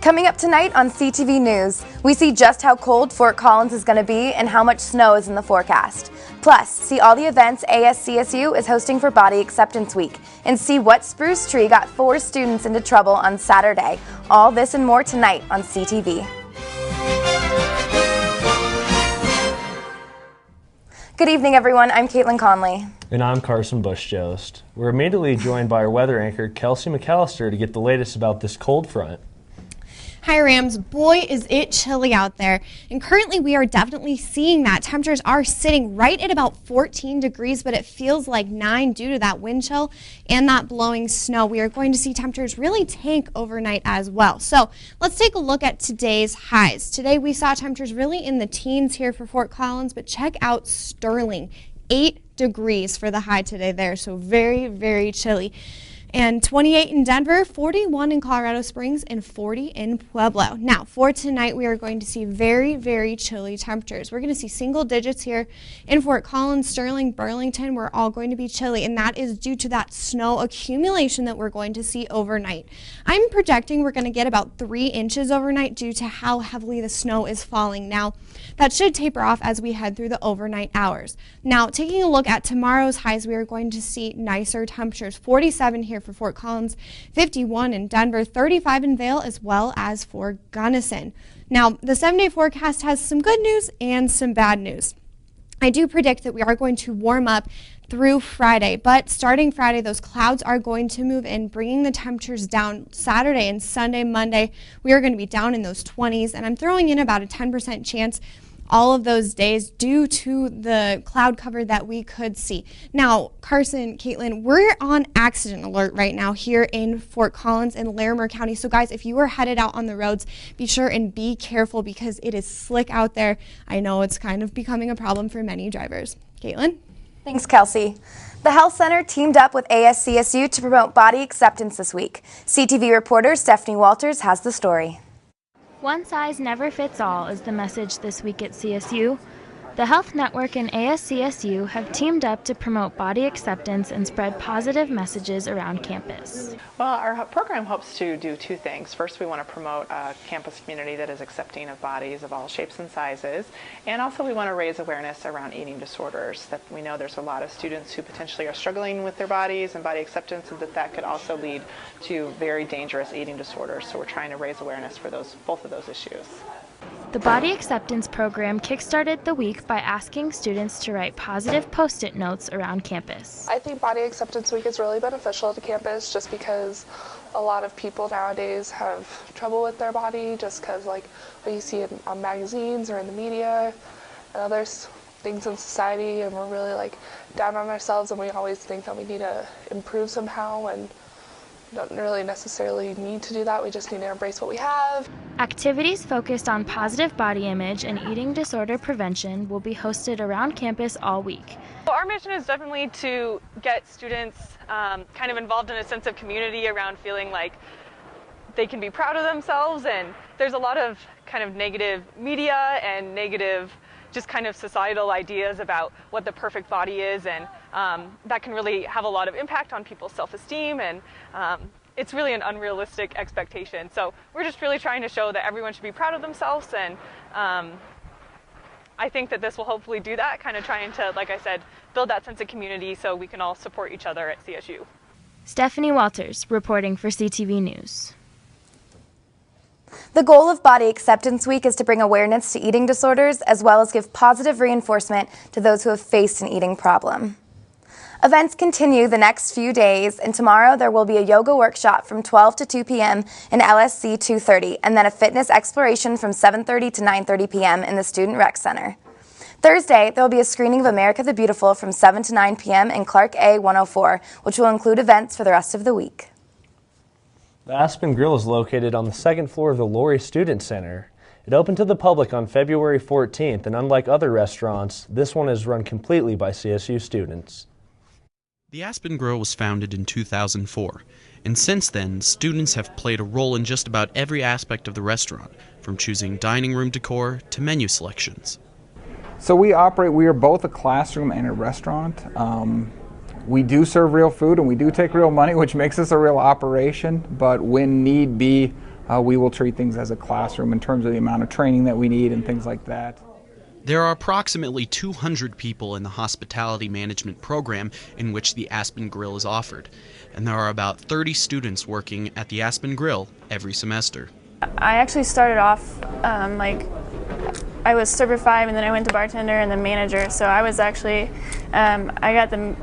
Coming up tonight on CTV News, we see just how cold Fort Collins is going to be and how much snow is in the forecast. Plus, see all the events ASCSU is hosting for Body Acceptance Week and see what Spruce Tree got 4 students into trouble on Saturday. All this and more tonight on CTV. Good evening, everyone. I'm Caitlin Conley. And I'm Carson Bush-Jost. We're immediately joined by our weather anchor, Kelsey McAllister, to get the latest about this cold front. Hi Rams, boy is it chilly out there, and currently we are definitely seeing that. Temperatures are sitting right at about 14 degrees, but it feels like 9 due to that wind chill and that blowing snow. We are going to see temperatures really tank overnight as well. So let's take a look at today's highs. Today we saw temperatures really in the teens here for Fort Collins, but check out Sterling, 8 degrees for the high today there, so very, very chilly. And 28 in Denver, 41 in Colorado Springs, and 40 in Pueblo. Now, for tonight, we are going to see very, very chilly temperatures. We're going to see single digits here in Fort Collins, Sterling, Burlington. We're all going to be chilly, and that is due to that snow accumulation that we're going to see overnight. I'm projecting we're going to get about 3 inches overnight due to how heavily the snow is falling. Now, that should taper off as we head through the overnight hours. Now, taking a look at tomorrow's highs, we are going to see nicer temperatures. 47 here for Fort Collins, 51 in Denver, 35 in Vail, as well as for Gunnison. Now, the 7-day forecast has some good news and some bad news. I do predict that we are going to warm up through Friday, but starting Friday, those clouds are going to move in, bringing the temperatures down. Saturday and Sunday, Monday, we are going to be down in those 20s, and I'm throwing in about a 10% chance all of those days due to the cloud cover that we could see. Now, Carson, Caitlin, we're on accident alert right now here in Fort Collins and Larimer County. So guys, if you are headed out on the roads, be sure and be careful because it is slick out there. I know it's kind of becoming a problem for many drivers. Caitlin? Thanks, Kelsey. The Health Center teamed up with ASCSU to promote body acceptance this week. CTV reporter Stephanie Walters has the story. One size never fits all is the message this week at CSU. The Health Network and ASCSU have teamed up to promote body acceptance and spread positive messages around campus. Well, our program hopes to do 2 things. First, we want to promote a campus community that is accepting of bodies of all shapes and sizes. And also we want to raise awareness around eating disorders. That we know there's a lot of students who potentially are struggling with their bodies and body acceptance, and that could also lead to very dangerous eating disorders. So we're trying to raise awareness for both of those issues. The Body Acceptance Program kickstarted the week by asking students to write positive Post-it notes around campus. I think Body Acceptance Week is really beneficial to campus just because a lot of people nowadays have trouble with their body just because like what you see on magazines or in the media and other things in society, and we're really like down on ourselves and we always think that we need to improve somehow, and don't really necessarily need to do that. We just need to embrace what we have. Activities focused on positive body image and eating disorder prevention will be hosted around campus all week. Well, our mission is definitely to get students kind of involved in a sense of community around feeling like they can be proud of themselves, and there's a lot of kind of negative media and negative just kind of societal ideas about what the perfect body is, and that can really have a lot of impact on people's self-esteem, and it's really an unrealistic expectation. So we're just really trying to show that everyone should be proud of themselves, and I think that this will hopefully do that, kind of trying to, like I said, build that sense of community so we can all support each other at CSU. Stephanie Walters reporting for CTV News. The goal of Body Acceptance Week is to bring awareness to eating disorders as well as give positive reinforcement to those who have faced an eating problem. Events continue the next few days, and tomorrow there will be a yoga workshop from 12 to 2 p.m. in LSC 230, and then a fitness exploration from 7:30 to 9:30 p.m. in the Student Rec Center. Thursday, there will be a screening of America the Beautiful from 7 to 9 p.m. in Clark A 104, which will include events for the rest of the week. The Aspen Grill is located on the 2nd floor of the Laurie Student Center. It opened to the public on February 14th, and unlike other restaurants, this one is run completely by CSU students. The Aspen Grill was founded in 2004, and since then, students have played a role in just about every aspect of the restaurant, from choosing dining room decor to menu selections. So we are both a classroom and a restaurant. We do serve real food and we do take real money, which makes us a real operation, but when need be, we will treat things as a classroom in terms of the amount of training that we need and things like that. There are approximately 200 people in the hospitality management program in which the Aspen Grill is offered, and there are about 30 students working at the Aspen Grill every semester. I actually started off I was server 5, and then I went to bartender and then manager, so I was actually, I got the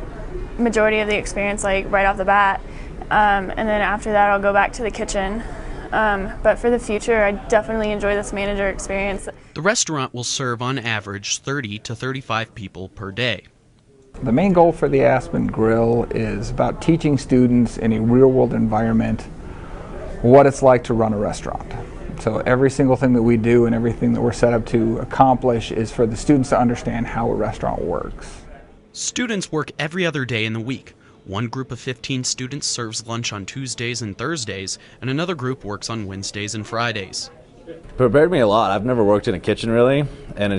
majority of the experience right off the bat, and then after that I'll go back to the kitchen. But for the future, I definitely enjoy this manager experience. The restaurant will serve on average 30 to 35 people per day. The main goal for the Aspen Grill is about teaching students in a real-world environment what it's like to run a restaurant. So every single thing that we do and everything that we're set up to accomplish is for the students to understand how a restaurant works. Students work every other day in the week. One group of 15 students serves lunch on Tuesdays and Thursdays, and another group works on Wednesdays and Fridays. Prepared me a lot. I've never worked in a kitchen really, and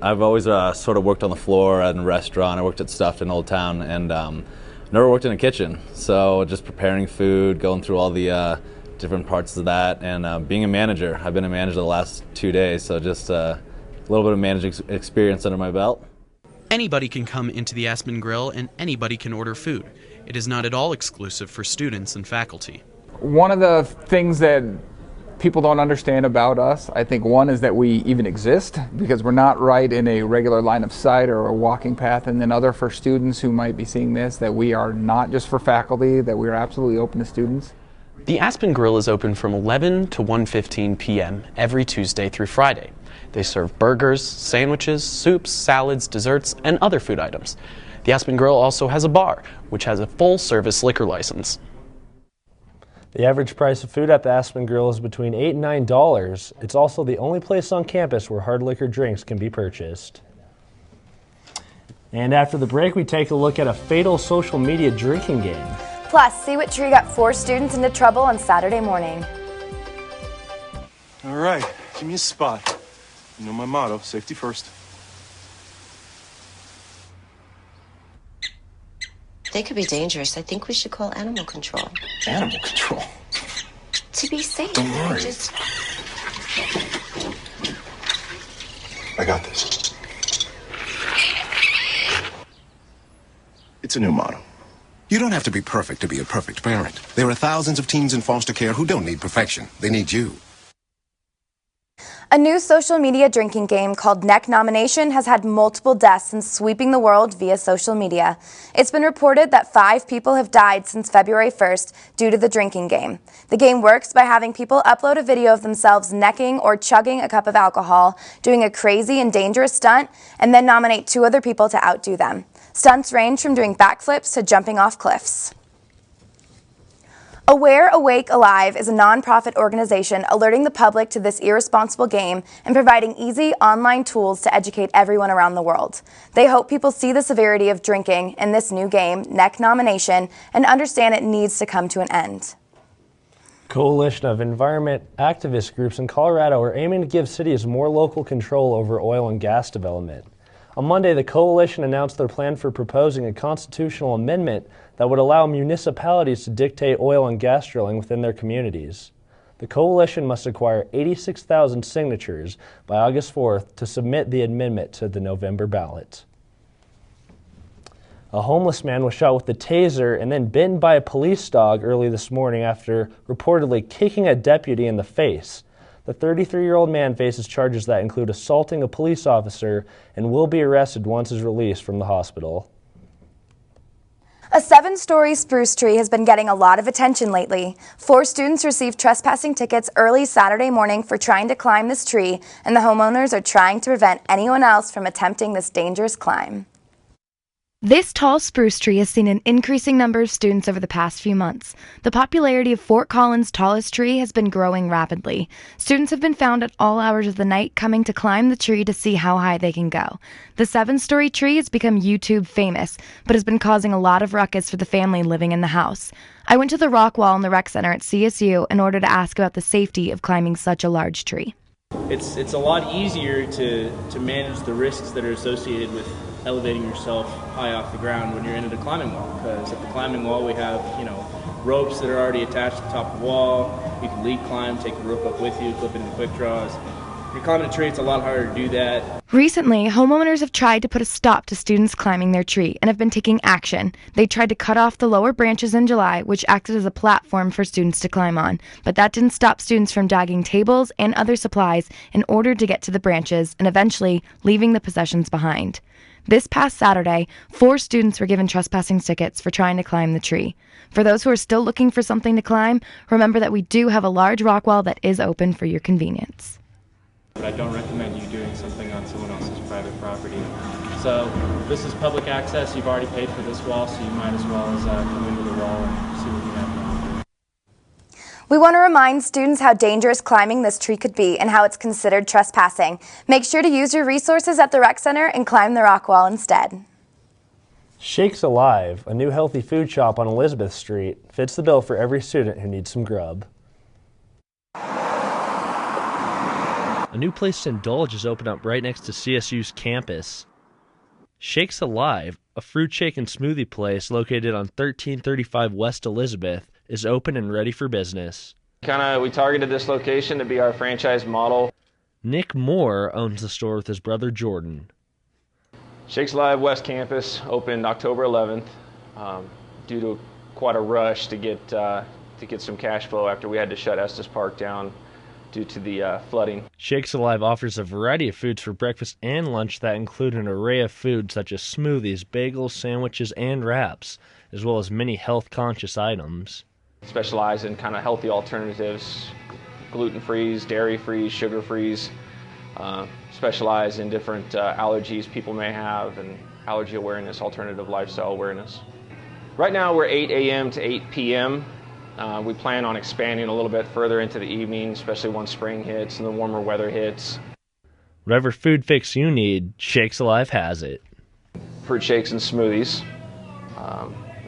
I've always sort of worked on the floor at a restaurant. I worked at Stuffed in Old Town, and never worked in a kitchen. So just preparing food, going through all the different parts of that, and being a manager. I've been a manager the last 2 days, so just a little bit of managing experience under my belt. Anybody can come into the Aspen Grill, and anybody can order food. It is not at all exclusive for students and faculty. One of the things that people don't understand about us, I think one is that we even exist because we're not right in a regular line of sight or a walking path, and then other for students who might be seeing this, that we are not just for faculty, that we are absolutely open to students. The Aspen Grill is open from 11 to 1:15 p.m. every Tuesday through Friday. They serve burgers, sandwiches, soups, salads, desserts, and other food items. The Aspen Grill also has a bar, which has a full-service liquor license. The average price of food at the Aspen Grill is between $8 and $9. It's also the only place on campus where hard liquor drinks can be purchased. And after the break, we take a look at a fatal social media drinking game. Plus, see what tree got 4 students into trouble on Saturday morning. All right, give me a spot. You know my motto, safety first. They could be dangerous. I think we should call animal control. Animal control? To be safe. Don't worry. I got this. It's a new motto. You don't have to be perfect to be a perfect parent. There are thousands of teens in foster care who don't need perfection. They need you. A new social media drinking game called Neck Nomination has had multiple deaths since sweeping the world via social media. It's been reported that 5 people have died since February 1st due to the drinking game. The game works by having people upload a video of themselves necking or chugging a cup of alcohol, doing a crazy and dangerous stunt, and then nominate 2 other people to outdo them. Stunts range from doing backflips to jumping off cliffs. Aware, Awake, Alive is a nonprofit organization alerting the public to this irresponsible game and providing easy online tools to educate everyone around the world. They hope people see the severity of drinking in this new game, Neck Nomination, and understand it needs to come to an end. Coalition of environment activist groups in Colorado are aiming to give cities more local control over oil and gas development. On Monday, the coalition announced their plan for proposing a constitutional amendment that would allow municipalities to dictate oil and gas drilling within their communities. The coalition must acquire 86,000 signatures by August 4th to submit the amendment to the November ballot. A homeless man was shot with a taser and then bitten by a police dog early this morning after reportedly kicking a deputy in the face. The 33-year-old man faces charges that include assaulting a police officer and will be arrested once he's released from the hospital. A 7-story spruce tree has been getting a lot of attention lately. 4 students received trespassing tickets early Saturday morning for trying to climb this tree, and the homeowners are trying to prevent anyone else from attempting this dangerous climb. This tall spruce tree has seen an increasing number of students over the past few months. The popularity of Fort Collins' tallest tree has been growing rapidly. Students have been found at all hours of the night coming to climb the tree to see how high they can go. The 7-story tree has become YouTube famous, but has been causing a lot of ruckus for the family living in the house. I went to the rock wall in the rec center at CSU in order to ask about the safety of climbing such a large tree. It's a lot easier to manage the risks that are associated with elevating yourself high off the ground when you're into the climbing wall, because at the climbing wall we have ropes that are already attached to the top of the wall. You can lead climb, take the rope up with you, clip it in quick draws. If you're climbing a tree, it's a lot harder to do that. Recently, homeowners have tried to put a stop to students climbing their tree and have been taking action. They tried to cut off the lower branches in July, which acted as a platform for students to climb on. But that didn't stop students from dragging tables and other supplies in order to get to the branches and eventually leaving the possessions behind. This past Saturday, 4 students were given trespassing tickets for trying to climb the tree. For those who are still looking for something to climb, remember that we do have a large rock wall that is open for your convenience. But I don't recommend you doing something on someone else's private property. So this is public access. You've already paid for this wall, so you might as well as come into the wall and see what you have to offer. We want to remind students how dangerous climbing this tree could be and how it's considered trespassing. Make sure to use your resources at the rec center and climb the rock wall instead. Shakes Alive, a new healthy food shop on Elizabeth Street, fits the bill for every student who needs some grub. A new place to indulge has opened up right next to CSU's campus. Shakes Alive, a fruit shake and smoothie place located on 1335 West Elizabeth, is open and ready for business. We targeted this location to be our franchise model. Nick Moore owns the store with his brother Jordan. Shakes Alive West Campus opened October 11th due to quite a rush to get some cash flow after we had to shut Estes Park down due to the flooding. Shakes Alive offers a variety of foods for breakfast and lunch that include an array of foods such as smoothies, bagels, sandwiches, and wraps, as well as many health-conscious items. Specialize in kind of healthy alternatives, gluten-free, dairy-free, sugar-free. Specialize in different allergies people may have and allergy awareness, alternative lifestyle awareness. Right now we're 8 a.m. to 8 p.m. We plan on expanding a little bit further into the evening, especially once spring hits and the warmer weather hits. Whatever food fix you need, Shakes Alive has it. Fruit shakes and smoothies,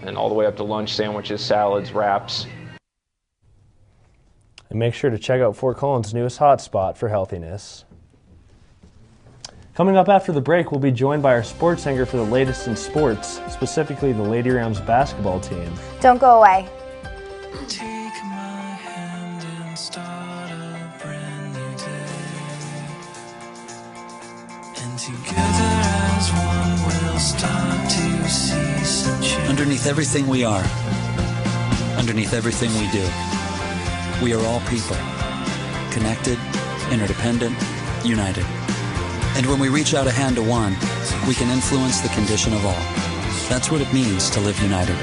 and all the way up to lunch sandwiches, salads, wraps. And make sure to check out Fort Collins' newest hotspot for healthiness. Coming up after the break, we'll be joined by our sports anchor for the latest in sports, specifically the Lady Rams basketball team. Don't go away. Take my hand and start a brand new day. And together as one we'll start to see some change. Underneath everything we are, underneath everything we do, we are all people. Connected, interdependent, united. And when we reach out a hand to one, we can influence the condition of all. That's what it means to live united.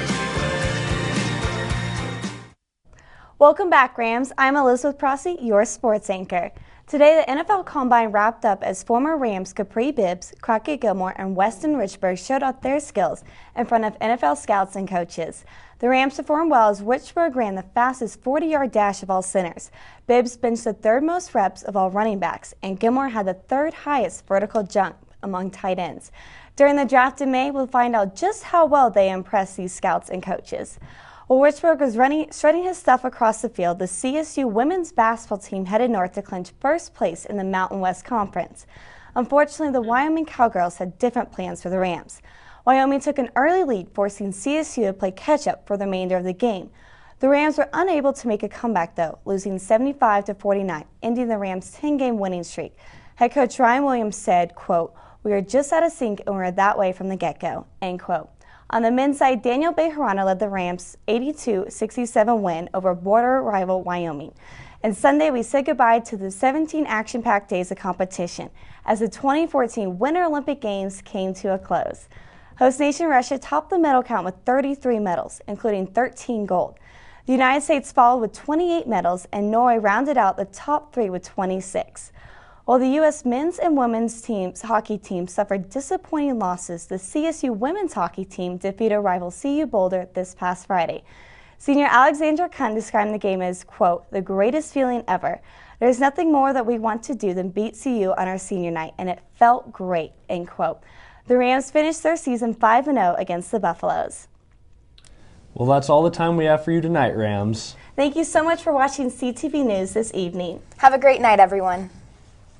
Welcome back, Rams. I'm Elizabeth Prossi, your sports anchor. Today, the NFL Combine wrapped up as former Rams Capri Bibbs, Crockett Gilmore, and Weston Richburg showed off their skills in front of NFL scouts and coaches. The Rams performed well as Richburg ran the fastest 40-yard dash of all centers. Bibbs benched the third most reps of all running backs, and Gilmore had the third highest vertical jump among tight ends. During the draft in May, we'll find out just how well they impressed these scouts and coaches. While Richburg was shredding his stuff across the field, the CSU women's basketball team headed north to clinch first place in the Mountain West Conference. Unfortunately, the Wyoming Cowgirls had different plans for the Rams. Wyoming took an early lead, forcing CSU to play catch-up for the remainder of the game. The Rams were unable to make a comeback, though, losing 75-49, ending the Rams' 10-game winning streak. Head coach Ryan Williams said, quote, "We are just out of sync and we were that way from the get-go," end quote. On the men's side, Daniel Bejarano led the Rams' 82-67 win over border rival Wyoming. And Sunday, we said goodbye to the 17 action-packed days of competition as the 2014 Winter Olympic Games came to a close. Host nation Russia topped the medal count with 33 medals, including 13 gold. The United States followed with 28 medals, and Norway rounded out the top 3 with 26. While the U.S. men's and women's hockey teams suffered disappointing losses, the CSU women's hockey team defeated rival CU Boulder this past Friday. Senior Alexandra Kuhn described the game as, quote, "the greatest feeling ever. There's nothing more that we want to do than beat CU on our senior night, and it felt great," end quote. The Rams finished their season 5-0 against the Buffaloes. Well, that's all the time we have for you tonight, Rams. Thank you so much for watching CTV News this evening. Have a great night, everyone.